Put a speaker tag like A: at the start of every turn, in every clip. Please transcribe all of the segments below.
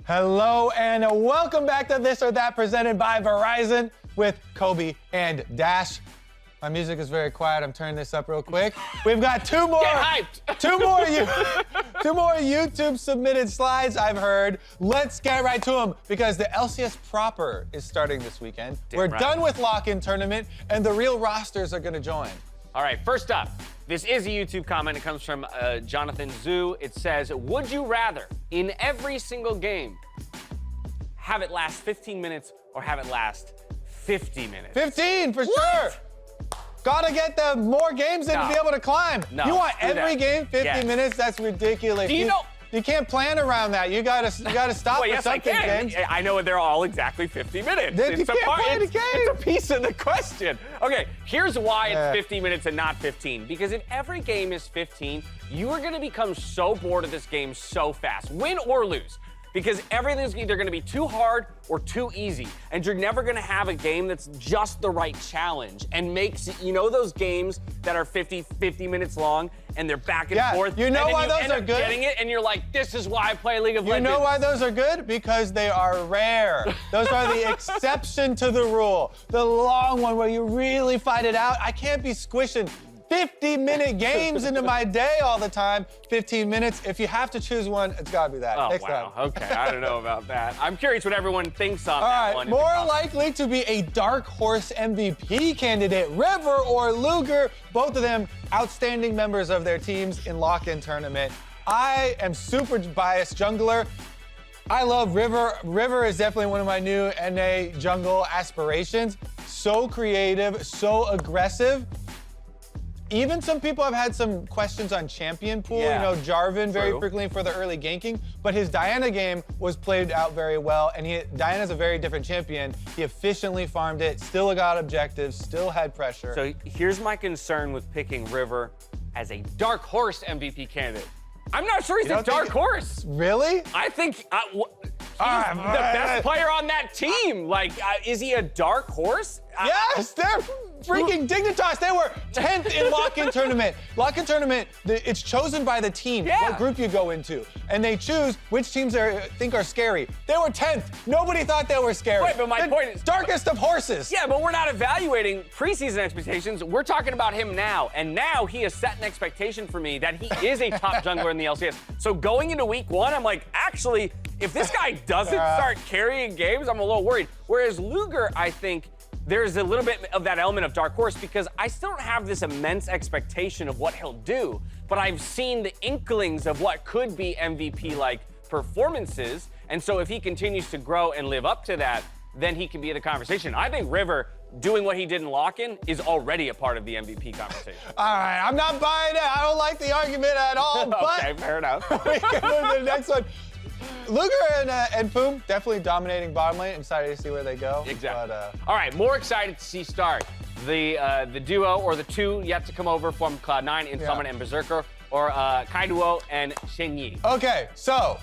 A: Hello and welcome back to This or That presented by Verizon with Kobe and Dash. My music is very quiet. I'm turning this up real quick. We've got two more YouTube submitted slides I've heard. Let's get right to them because the LCS proper is starting this weekend. We're done with lock-in tournament and the real rosters are gonna join.
B: All right, first up, this is a YouTube comment. It comes from Jonathan Zhou. It says, would you rather, in every single game, have it last 15 minutes or have it last 50 minutes?
A: 15, for sure. Gotta get the more games in to be able to climb.
B: No,
A: you want every game 50 minutes? That's ridiculous.
B: Do you know?
A: You can't plan around that. You gotta stop
B: well,
A: for
B: yes,
A: something,
B: I can.
A: James.
B: I know they're all exactly 50 minutes.
A: You can't play the game.
B: It's a piece of the question. Okay, here's why it's 50 minutes and not 15. Because if every game is 15, you are gonna become so bored of this game so fast, win or lose. Because everything's either gonna be too hard or too easy. And you're never gonna have a game that's just the right challenge and makes, you know those games that are 50 minutes long and they're back and forth?
A: You know why those are good?
B: Getting it and you're like, this is why I play League of Legends.
A: You know why those are good? Because they are rare. Those are the exception to the rule. The long one where you really fight it out. I can't be squishing 50-minute games into my day all the time. 15 minutes. If you have to choose one, it's gotta be that.
B: Oh,
A: Next
B: wow.
A: time.
B: Okay, I don't know about that. I'm curious what everyone thinks on
A: all
B: that
A: right,
B: one.
A: More likely to be a dark horse MVP candidate, River or Luger. Both of them outstanding members of their teams in lock-in tournament. I am super biased jungler. I love River. River is definitely one of my new NA jungle aspirations. So creative, so aggressive. Even some people have had some questions on champion pool. You know, Jarvan very frequently for the early ganking, but his Diana game was played out very well, and Diana's a very different champion. He efficiently farmed it, still got objectives, still had pressure.
B: So here's my concern with picking River as a dark horse MVP candidate. I'm not sure he's a dark horse.
A: Really?
B: I think he's the best player on that team. Like, is he a dark horse?
A: Yes, they're freaking Dignitas. They were 10th in lock-in tournament. Lock-in tournament, it's chosen by the team, what group you go into. And they choose which teams they think are scary. They were 10th. Nobody thought they were scary.
B: Wait, but my point is...
A: Darkest of horses.
B: Yeah, but we're not evaluating preseason expectations. We're talking about him now. And now he has set an expectation for me that he is a top jungler in the LCS. So going into week one, I'm like, actually, if this guy doesn't start carrying games, I'm a little worried. Whereas Luger, I think, there's a little bit of that element of dark horse because I still don't have this immense expectation of what he'll do, but I've seen the inklings of what could be MVP-like performances, and so if he continues to grow and live up to that, then he can be in the conversation. I think River, doing what he did in lock-in, is already a part of the MVP conversation.
A: All right, I'm not buying it. I don't like the argument at all, but...
B: Okay, fair enough.
A: We can move to the next one. Luger and Poom definitely dominating bottom lane. I'm excited to see where they go.
B: Exactly.
A: But,
B: all right, more excited to see start. The duo or the two yet to come over from Cloud9 in Summon and Berserker, or Keaiduo and Shenyi.
A: Okay, so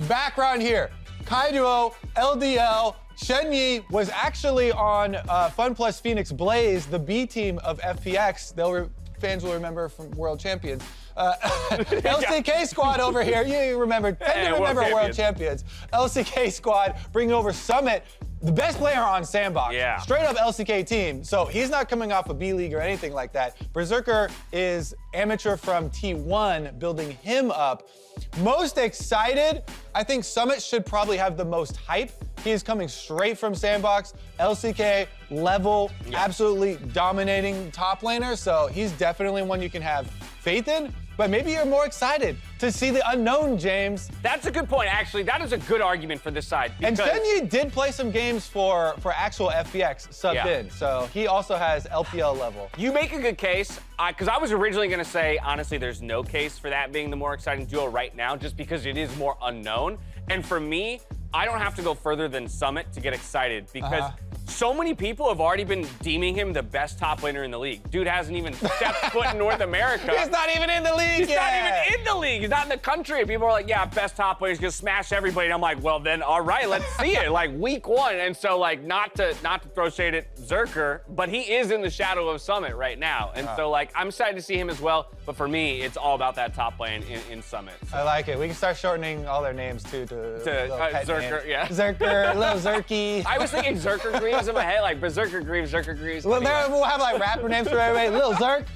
A: background here. Keaiduo, LDL, Shenyi was actually on Fun Plus Phoenix Blaze, the B team of FPX. Fans will remember from World Champions. LCK squad over here. You remember World Champions. LCK squad bringing over Summit, the best player on Sandbox. Straight up LCK team. So he's not coming off a B League or anything like that. Berserker is amateur from T1, building him up. Most excited, I think Summit should probably have the most hype. He is coming straight from Sandbox, LCK level, absolutely dominating top laner. So he's definitely one you can have faith in. But maybe you're more excited to see the unknown, James.
B: That's a good point, actually. That is a good argument for this side.
A: And Shenyi did play some games for actual FPX subbed in, so he also has LPL level.
B: You make a good case, because I was originally going to say, honestly, there's no case for that being the more exciting duo right now, just because it is more unknown. And for me, I don't have to go further than Summit to get excited, because so many people have already been deeming him the best top laner in the league. Dude hasn't even stepped foot in North America.
A: He's not even in the league
B: He's not even in the league. He's not in the country. And people are like, yeah, best top laner. He's gonna smash everybody. And I'm like, well then, all right, let's see it. Like week 1. And so like, not to throw shade at Berserker, but he is in the shadow of Summit right now. And so like, I'm excited to see him as well. But for me, it's all about that top lane in Summit. So.
A: I like it. We can start shortening all their names too to
B: Berserker, yeah.
A: Berserker, little Zerky.
B: I was thinking Berserker Greaves in my head, like Berserker Greaves, Berserker Greaves.
A: Well, we'll have like rapper names for everybody. Little Zerk.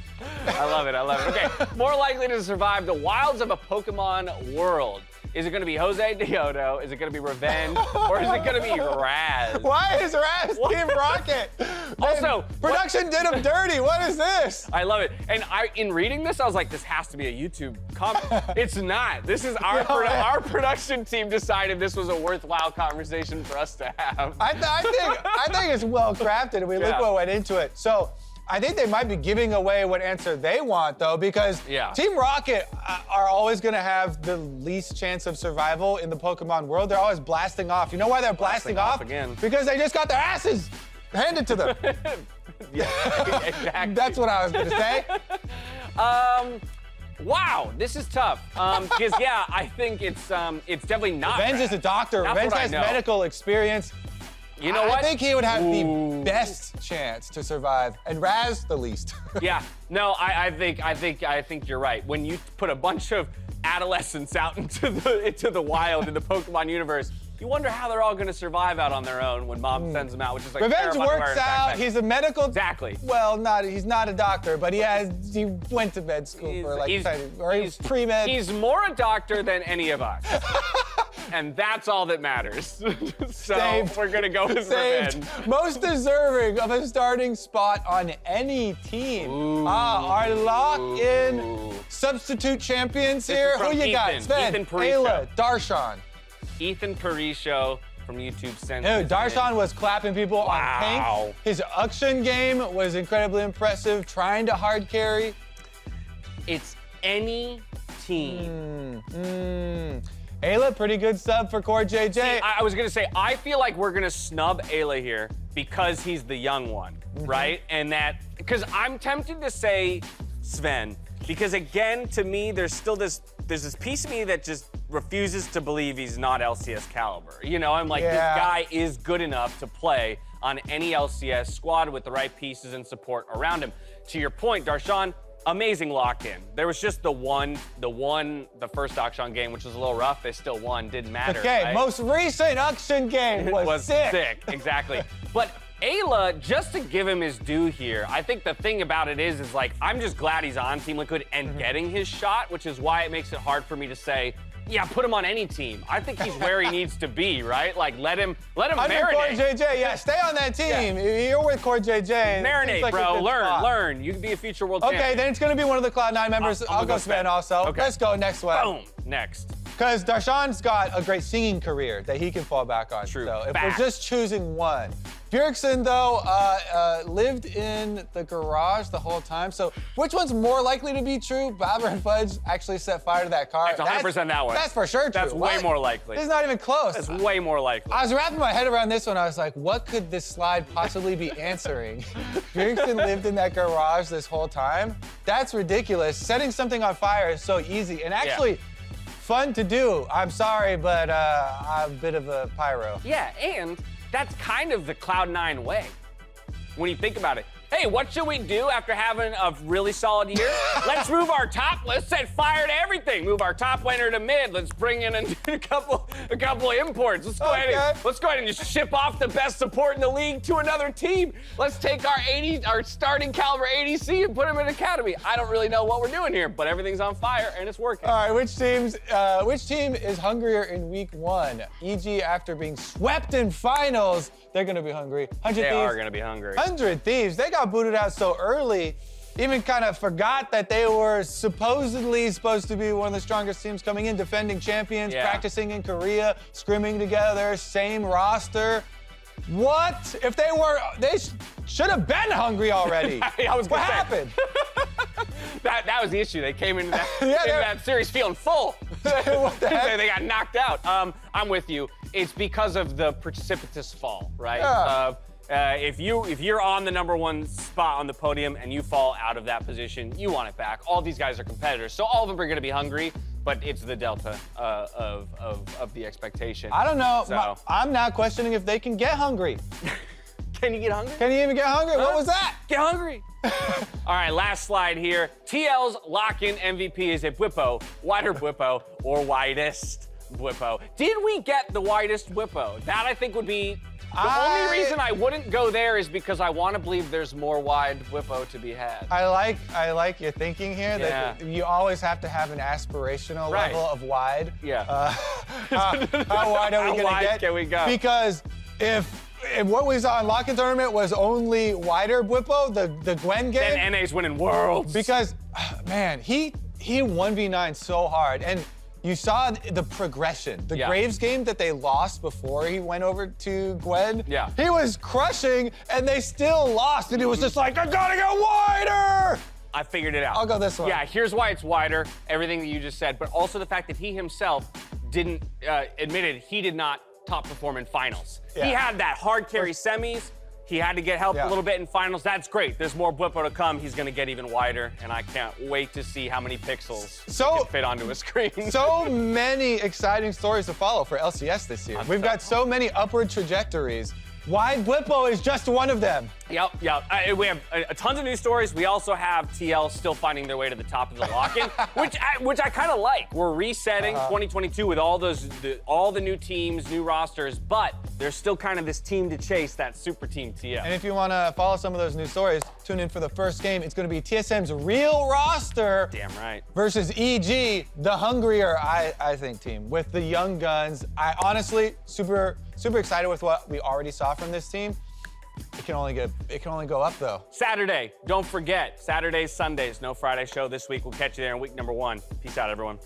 B: I love it, I love it. Okay, more likely to survive the wilds of a Pokemon world. Is it gonna be Josedeodo? Is it gonna be Revenge? Or is it gonna be Raz?
A: Why is Raz Team Rocket?
B: Also,
A: production did him dirty. What is this?
B: I love it. And in reading this, I was like, this has to be a YouTube comment. It's not. This is our production team decided this was a worthwhile conversation for us to have.
A: I think it's well crafted, and we look what went into it. So I think they might be giving away what answer they want, though, because Team Rocket are always going to have the least chance of survival in the Pokemon world. They're always blasting off. You know why they're blasting off?
B: Again.
A: Because they just got their asses handed to them.
B: Yeah, exactly.
A: That's what I was going to say.
B: Wow, this is tough. Because I think it's definitely not.
A: Revenge is a doctor. Revenge has medical experience.
B: You know what?
A: I think he would have the best chance to survive, and Raz the least.
B: Yeah, no, I think you're right. When you put a bunch of adolescents out into the wild in the Pokemon universe, you wonder how they're all going to survive out on their own when Mom sends them out, which is like
A: Revenge works out. He's a medical.
B: Exactly.
A: Well, he's not a doctor, but he went to med school for like he's pre-med.
B: He's more a doctor than any of us. And that's all that matters. So we're gonna go with Revenge.
A: Most deserving of a starting spot on any team. Our lock-in substitute champions here. Who you got? Zven, Eyla, Darshan.
B: Ethan Perisho from YouTube sent.
A: Dude, Darshan was clapping people on tank. His auction game was incredibly impressive, trying to hard carry.
B: It's any team.
A: Eyla, pretty good sub for Core JJ.
B: See, I was gonna say, I feel like we're gonna snub Eyla here because he's the young one, right? And because I'm tempted to say Zven, because again, to me, there's this piece of me that just refuses to believe he's not LCS caliber. You know, I'm like, this guy is good enough to play on any LCS squad with the right pieces and support around him. To your point, Darshan, amazing lock-in. There was just the first auction game, which was a little rough. They still won, didn't matter.
A: Okay,
B: right?
A: Most recent auction game was sick.
B: Exactly. But Eyla, just to give him his due here, I think the thing about it is like, I'm just glad he's on Team Liquid and getting his shot, which is why it makes it hard for me to say, yeah, put him on any team. I think he's where he needs to be, right? Like, let him marinate.
A: Core JJ, stay on that team. You're with Core JJ.
B: Marinate, like bro. Learn. You can be a future world champion.
A: Okay, then it's going to be one of the Cloud9 members. I'll go Zven also. Okay. Let's go next one.
B: Boom. Next.
A: Because Darshan's got a great singing career that he can fall back on.
B: True.
A: So if we're just choosing one. Bjergsen, though, lived in the garage the whole time. So which one's more likely to be true? Blaber and Fudge actually set fire to that car.
B: It's 100% that one.
A: That's for sure true.
B: That's way more likely.
A: It's not even close.
B: That's way more likely.
A: I was wrapping my head around this one. I was like, what could this slide possibly be answering? Bjergsen lived in that garage this whole time? That's ridiculous. Setting something on fire is so easy. And actually, fun to do. I'm sorry, but I'm a bit of a pyro.
B: Yeah, and that's kind of the Cloud9 way when you think about it. Hey, what should we do after having a really solid year? Let's move our top. Let's set fire to everything. Move our top laner to mid. Let's bring in a couple of imports. Let's go ahead and just ship off the best support in the league to another team. Let's take our starting caliber ADC and put him in academy. I don't really know what we're doing here, but everything's on fire and it's working.
A: All right, which team is hungrier in week 1? E.g., after being swept in finals, they're gonna be hungry.
B: They are gonna be hungry.
A: 100 Thieves, they got booted out so early, even kind of forgot that they were supposedly supposed to be one of the strongest teams coming in, defending champions, practicing in Korea, scrimming together, same roster. What? If they should have been hungry already. What happened?
B: That was the issue. They came into that series feeling full.
A: What the heck?
B: They got knocked out. I'm with you. It's because of the precipitous fall, right? If you're on the #1 spot on the podium and you fall out of that position, you want it back. All these guys are competitors, so all of them are going to be hungry, but it's the delta of the expectation.
A: I don't know.
B: So.
A: I'm now questioning if they can get hungry.
B: Can you get hungry?
A: Can you even get hungry? What was that?
B: Get hungry. All right, last slide here. TL's lock-in MVP is a Bwipo, wider Bwipo, or widest Bwipo. Did we get the widest Bwipo? That I think would be. The only reason I wouldn't go there is because I want to believe there's more wide Bwipo to be had.
A: I like your thinking here. That you always have to have an aspirational level of wide.
B: Yeah.
A: How wide are we gonna get?
B: Can we go?
A: Because if what we saw in Lock-in Tournament was only wider Bwipo, the Gwen game.
B: Then NA's winning worlds.
A: Because, man, he 1v9 so hard. And you saw the progression. The Graves game that they lost before he went over to Gwen.
B: Yeah.
A: He was crushing, and they still lost. And he was just like, I gotta get wider!
B: I figured it out.
A: I'll go this one.
B: Yeah, here's why it's wider, everything that you just said, but also the fact that he himself didn't admitted he did not top perform in finals.
A: Yeah.
B: He had that hard carry semis. He had to get help a little bit in finals. That's great. There's more Bwipo to come. He's going to get even wider, and I can't wait to see how many pixels he can fit onto a screen.
A: So many exciting stories to follow for LCS this year. We've got so many upward trajectories. Wide Bwipo is just one of them.
B: Yep. We have tons of news stories. We also have TL still finding their way to the top of the lock-in, which I kind of like. We're resetting 2022 with all the new teams, new rosters, but there's still kind of this team to chase, that super team TL.
A: And if you want to follow some of those news stories, tune in for the first game. It's going to be TSM's real roster.
B: Damn right.
A: Versus EG, the hungrier, I think, team with the young guns. I honestly super excited with what we already saw from this team. It can only go up though.
B: Saturday, don't forget, Saturdays, Sundays, no Friday show this week. We'll catch you there in week #1. Peace out, everyone.